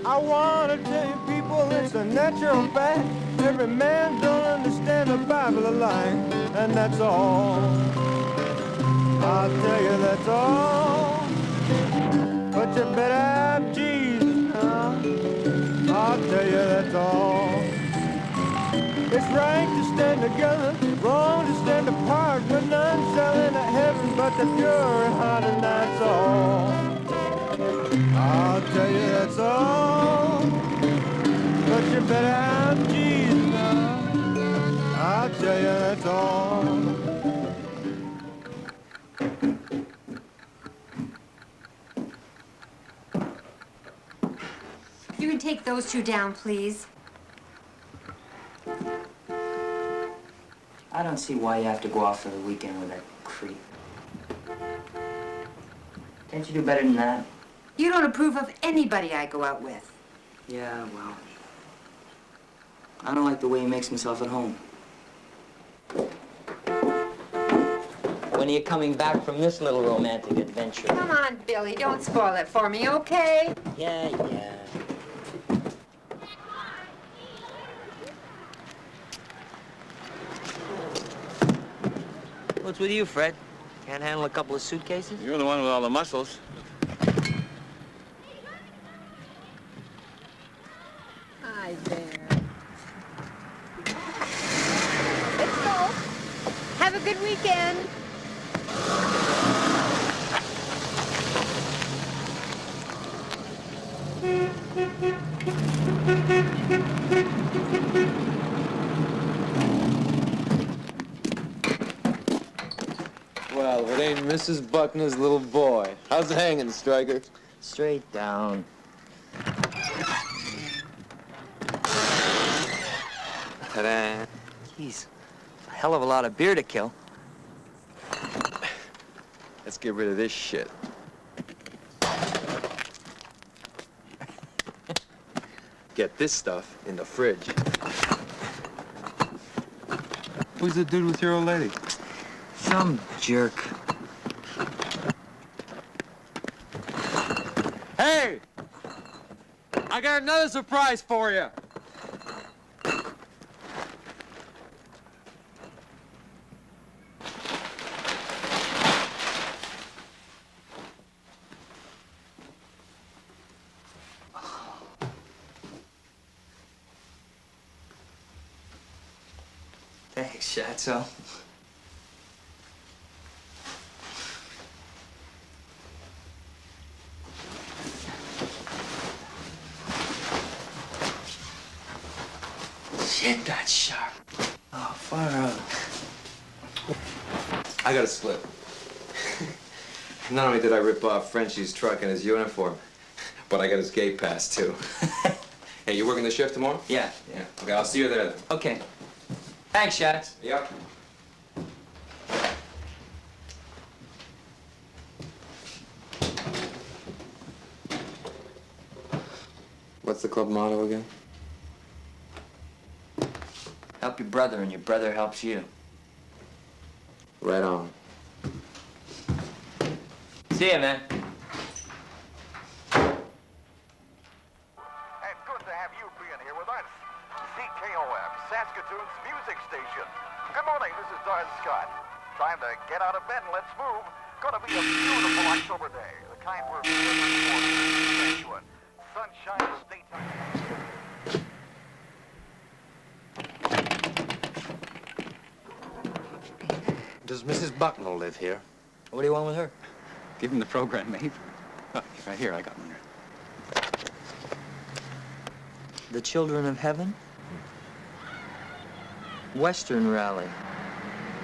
I wanna tell you people it's a natural fact. Every man don't understand the Bible alike, and that's all. I'll tell you that's all. But you better have Jesus now. I'll tell you that's all. It's right to stand together, wrong to stand apart. When none shall enter heaven but the pure in heart, and that's all. I'll tell you that's all. But you better have Jesus now. I'll tell you that's all. You can take those two down, please. I don't see why you have to go off for the weekend with that creep. Can't you do better than that? You don't approve of anybody I go out with. Yeah, well, I don't like the way he makes himself at home. When are you coming back from this little romantic adventure? Come on, Billy, don't spoil it for me, okay? Yeah. What's with you, Fred? Can't handle a couple of suitcases? You're the one with all the muscles. Hi there. Let's go. Have a good weekend. Well, if it ain't Mrs. Buckner's little boy. How's it hanging, Stryker? Straight down. Ta-da. Jeez, a hell of a lot of beer to kill. Let's get rid of this shit. Get this stuff in the fridge. Who's the dude with your old lady? Some jerk. Hey! I got another surprise for you. Thanks, Shatso. Shit, that's sharp. Oh, far out. I got a slip. Not only did I rip off Frenchie's truck and his uniform, but I got his gate pass, too. Hey, you working the shift tomorrow? Yeah. Okay, I'll see you there then. Okay. Thanks, Shats. Yep. What's the club motto again? Help your brother and your brother helps you. Right on. See ya, man. And good to have you being here with us. CKOM, Saskatoon's music station. Good morning, this is Don Scott. Time to get out of bed and let's move. Gonna be a beautiful October day. The kind we're looking for. Sunshine with daytime. Does Mrs. Bucknell live here? What do you want with her? Give him the program, mate. Oh, right here, I got one. The Children of Heaven? Western Rally.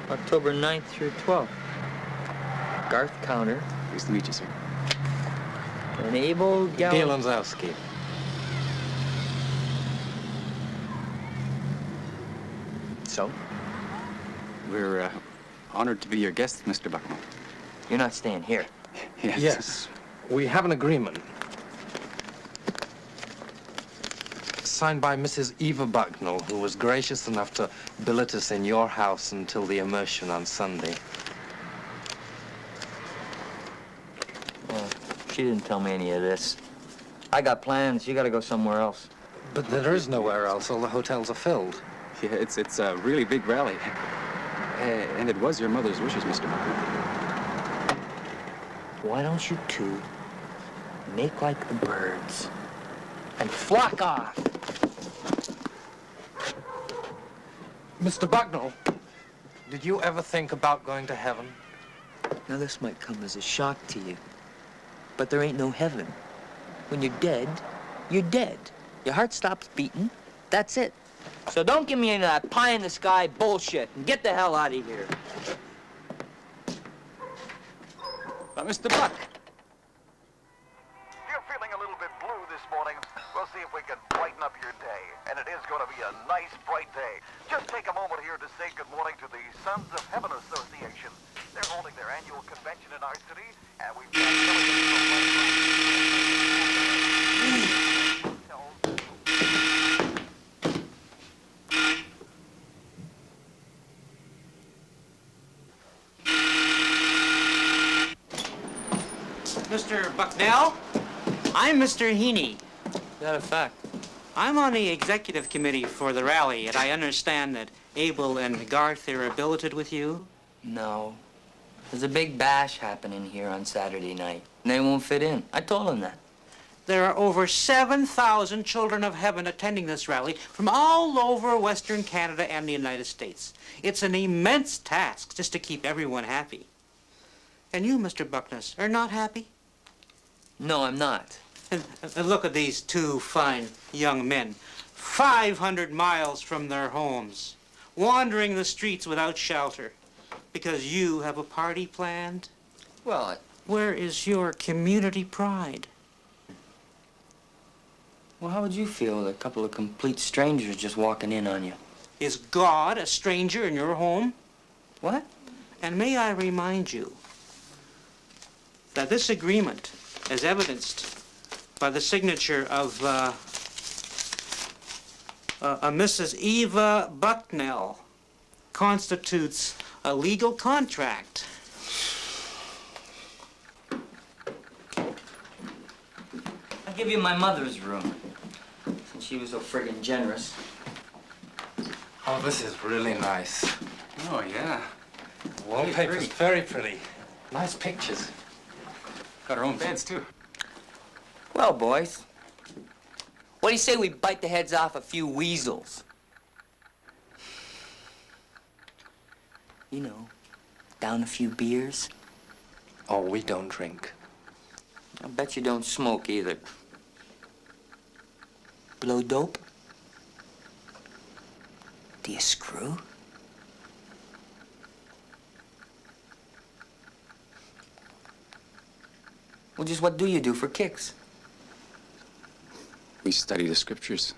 October 9th through 12th. Garth Counter. Nice to meet you, sir. And Abel Galanzowski. So? We're honored to be your guests, Mr. Bucknell. You're not staying here. Yes. We have an agreement. Signed by Mrs. Eva Bucknell, who was gracious enough to billet us in your house until the immersion on Sunday. Well, she didn't tell me any of this. I got plans. You gotta go somewhere else. But there is nowhere else. All the hotels are filled. Yeah, it's a really big rally. And it was your mother's wishes, Mr. Buckner. Why don't you two make like the birds and flock off? Mr. Bucknell, did you ever think about going to heaven? Now, this might come as a shock to you, but there ain't no heaven. When you're dead, you're dead. Your heart stops beating. That's it. So don't give me any of that pie-in-the-sky bullshit and get the hell out of here. But Mr. Buck. You're feeling a little bit blue this morning. We'll see if we can brighten up your day. And it is going to be a nice, bright day. Just take a moment here to say good morning to the Sons of Heaven Association. They're holding their annual convention in our city, and we've got Mr. Bucknell, I'm Mr. Heaney. Is that a fact? I'm on the executive committee for the rally, and I understand that Abel and Garth are billeted with you. No. There's a big bash happening here on Saturday night, and they won't fit in. I told them that. There are over 7,000 children of heaven attending this rally from all over Western Canada and the United States. It's an immense task just to keep everyone happy. And you, Mr. Buckness, are not happy? No, I'm not. And look at these two fine young men, 500 miles from their homes, wandering the streets without shelter, because you have a party planned. Well, Where is your community pride? well, how would you feel with a couple of complete strangers just walking in on you? Is God a stranger in your home? What? And may I remind you that this agreement, as evidenced by the signature of Mrs. Eva Bucknell, constitutes a legal contract. I'll give you my mother's room, since she was so friggin' generous. Oh, this is really nice. Oh, yeah. Wallpaper's very pretty. Nice pictures. Got our own beds, too. Well, boys, what do you say we bite the heads off a few weasels? You know, down a few beers. Oh, we don't drink. I bet you don't smoke either. Blow dope? Do you screw? Well, just what do you do for kicks? We study the scriptures.